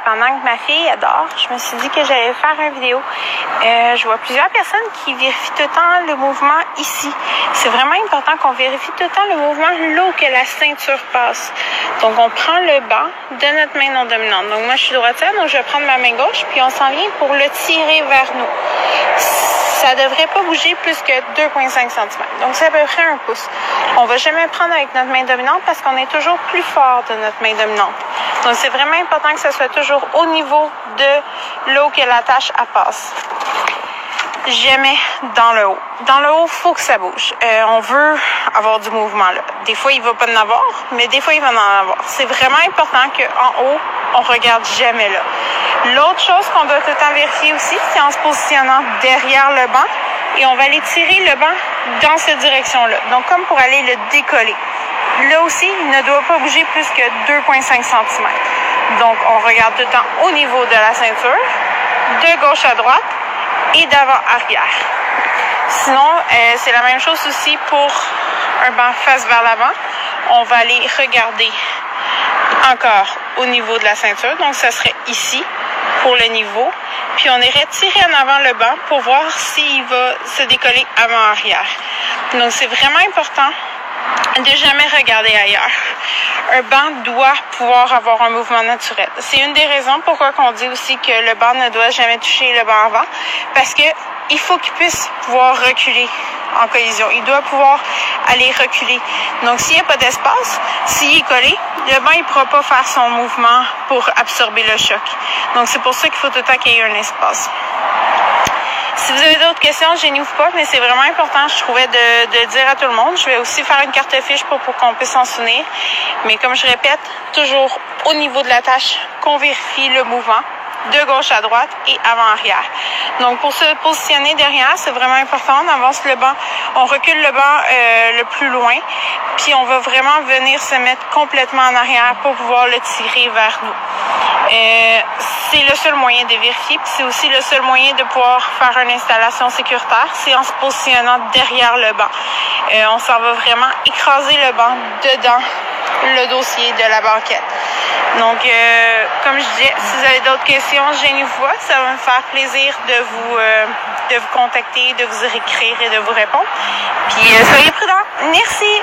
pendant que ma fille dort, je me suis dit que j'allais faire une vidéo. Je vois plusieurs personnes qui vérifient tout le temps le mouvement ici. C'est vraiment important qu'on vérifie tout le temps le mouvement là où que la ceinture passe. Donc, on prend le banc de notre main non dominante. Donc, moi, je suis droitière, donc je vais prendre ma main gauche, puis on s'en vient pour le tirer vers nous. Ça devrait pas bouger plus que 2,5 cm. Donc, c'est à peu près 1 pouce. On va jamais prendre avec notre main dominante parce qu'on est toujours plus fort de notre main dominante. Donc, c'est vraiment important que ça soit toujours au niveau de là où que la tâche passe. Jamais dans le haut. Dans le haut, il faut que ça bouge. On veut avoir du mouvement là. Des fois, il va pas en avoir, mais des fois, il va en avoir. C'est vraiment important qu'en haut, on regarde jamais là. L'autre chose qu'on doit tout le temps vérifier aussi, c'est en se positionnant derrière le banc et on va aller tirer le banc dans cette direction-là. Donc, comme pour aller le décoller. Là aussi, il ne doit pas bouger plus que 2,5 cm. Donc, on regarde tout le temps au niveau de la ceinture, de gauche à droite et d'avant-arrière. Sinon, c'est la même chose aussi pour un banc face vers l'avant. On va aller regarder encore au niveau de la ceinture. Donc, ça serait ici pour le niveau. Puis, on irait tirer en avant le banc pour voir s'il va se décoller avant-arrière. Donc, c'est vraiment important de jamais regarder ailleurs. Un banc doit pouvoir avoir un mouvement naturel. C'est une des raisons pourquoi on dit aussi que le banc ne doit jamais toucher le banc avant, parce que il faut qu'il puisse pouvoir reculer en collision. Il doit pouvoir aller reculer. Donc, s'il n'y a pas d'espace, s'il est collé, le banc ne pourra pas faire son mouvement pour absorber le choc. Donc, c'est pour ça qu'il faut tout le temps qu'il y ait un espace. Si vous avez d'autres questions, gênez-vous pas, mais c'est vraiment important, je trouvais, de le dire à tout le monde. Je vais aussi faire une carte fiche pour qu'on puisse s'en souvenir. Mais comme je répète, toujours au niveau de la tâche, qu'on vérifie le mouvement de gauche à droite et avant-arrière. Donc, pour se positionner derrière, c'est vraiment important. On avance le banc, on recule le banc le plus loin, puis on va vraiment venir se mettre complètement en arrière pour pouvoir le tirer vers nous. C'est le seul moyen de vérifier, puis c'est aussi le seul moyen de pouvoir faire une installation sécuritaire, c'est en se positionnant derrière le banc. On s'en va vraiment écraser le banc dedans le dossier de la banquette. Donc, comme je disais, si vous avez d'autres questions, gênez-vous pas, ça va me faire plaisir de vous contacter, de vous écrire et de vous répondre. Puis, soyez prudents. Merci!